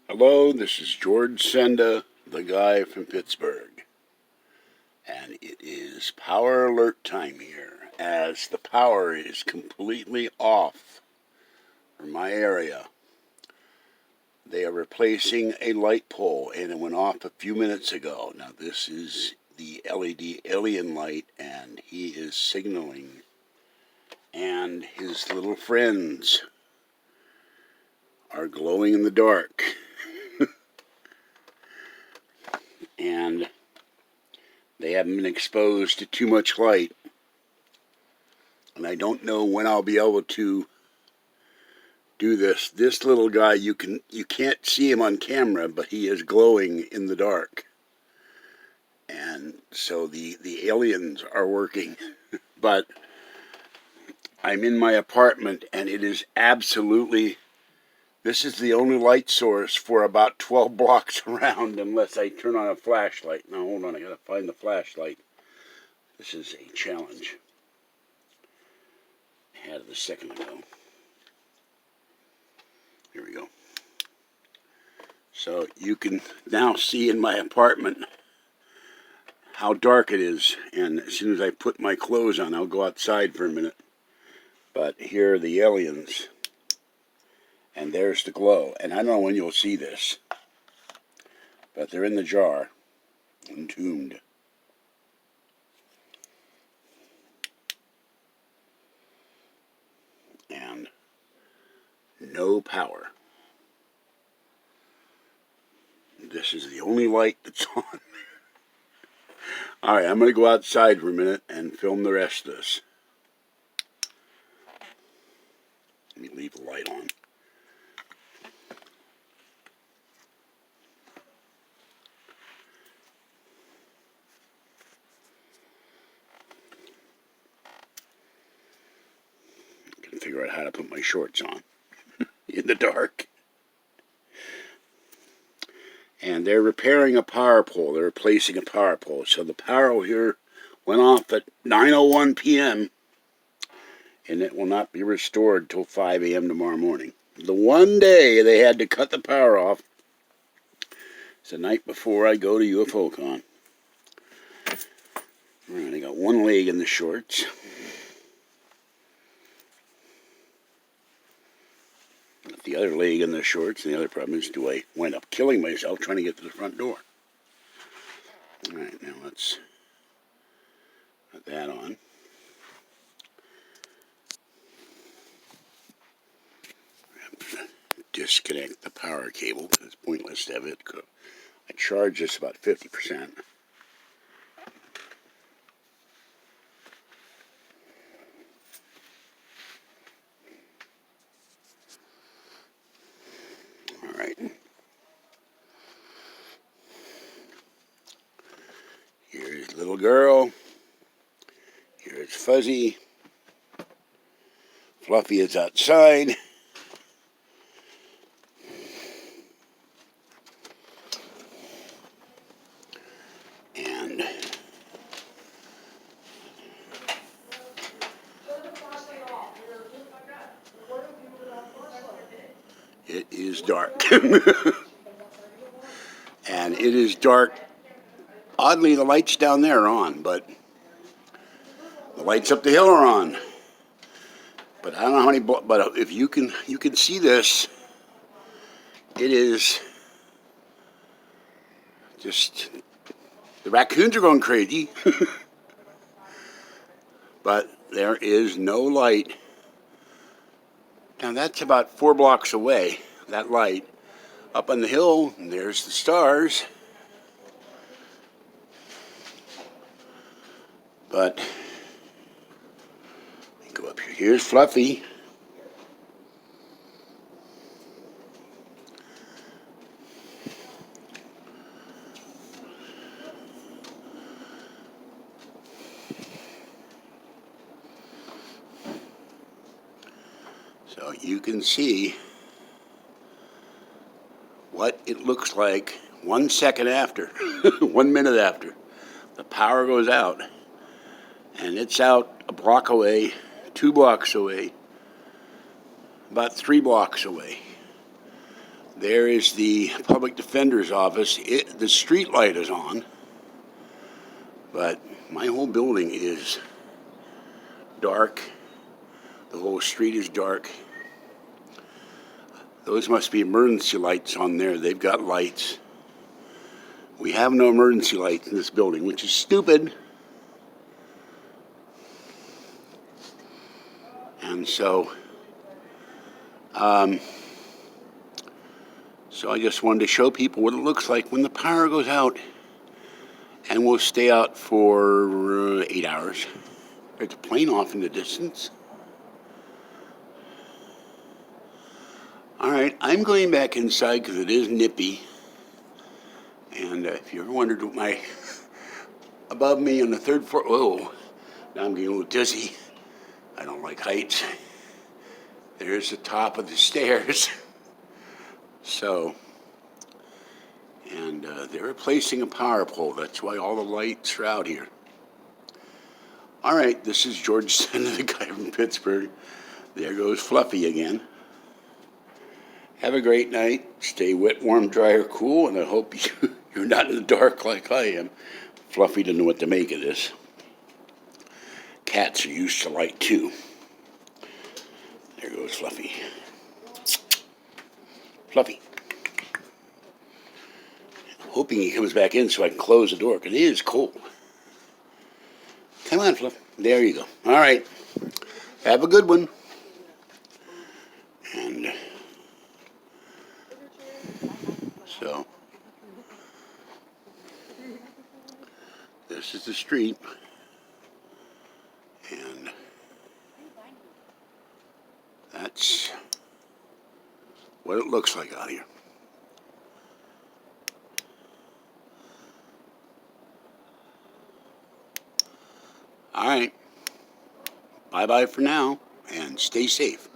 Hello, this is George Senda, the guy from Pittsburgh, and it is power alert time here, as the power is completely off for my area. They are replacing a light pole, and it went off a few minutes ago. Now this is the LED alien light, and he is signaling, and his little friends are glowing in the dark. And they haven't been exposed to too much light, and I don't know when I'll be able to do this. This little guy, you can't see him on camera, but he is glowing in the dark, and so the aliens are working. But I'm in my apartment, and it is absolutely, this is the only light source for about 12 blocks around, unless I turn on a flashlight. Now hold on, I gotta find the flashlight. This is a challenge. I had it a second ago. Here we go. So you can now see in my apartment how dark it is, and as soon as I put my clothes on, I'll go outside for a minute. But here are the aliens, and there's the glow. And I don't know when you'll see this, but they're in the jar, entombed. And no power. This is the only light that's on. Alright, I'm going to go outside for a minute and film the rest of this. Let me leave the light on. I can figure out how to put my shorts on in the dark. And they're repairing a power pole. They're replacing a power pole. So the power here went off at 9:01 p.m. and it will not be restored till 5 a.m. tomorrow morning. The one day they had to cut the power off is the night before I go to UFOCon. Alright, I got one leg in the shorts. Got the other leg in the shorts, and the other problem is, do I wind up killing myself trying to get to the front door? Alright, now let's put that on. Disconnect the power cable because it's pointless to have it. I charge this about 50%. Alright. Here's little girl. Here's Fuzzy. Fluffy is outside. And it is dark. And it is dark. Oddly, the lights down there are on, but the lights up the hill are on. But I don't know how many, but if you can see this, it is just, the raccoons are going crazy. But there is no light. Now that's about 4 blocks away, that light. Up on the hill, and there's the stars. But, let me go up here. Here's Fluffy. So you can see what it looks like 1 second after, 1 minute after the power goes out. And it's out a block away, 2 blocks away, about 3 blocks away. There is the public defender's office. The street light is on, but my whole building is dark. The whole street is dark. Those must be emergency lights on there. They've got lights. We have no emergency lights in this building, which is stupid. And so I just wanted to show people what it looks like when the power goes out. And we'll stay out for 8 hours. There's a plane off in the distance. All right, I'm going back inside because it is nippy. And if you ever wondered what above me on the third floor, oh, now I'm getting a little dizzy. I don't like heights. There's the top of the stairs. And they're replacing a power pole. That's why all the lights are out here. All right, this is George Senda, the guy from Pittsburgh. There goes Fluffy again. Have a great night. Stay wet, warm, dry, or cool, and I hope you're not in the dark like I am. Fluffy didn't know what to make of this. Cats are used to light, too. There goes Fluffy. Fluffy. Hoping he comes back in so I can close the door, because it is cold. Come on, Fluffy. There you go. All right. Have a good one. And so, this is the street. And that's what it looks like out here. All right. Bye-bye for now, and stay safe.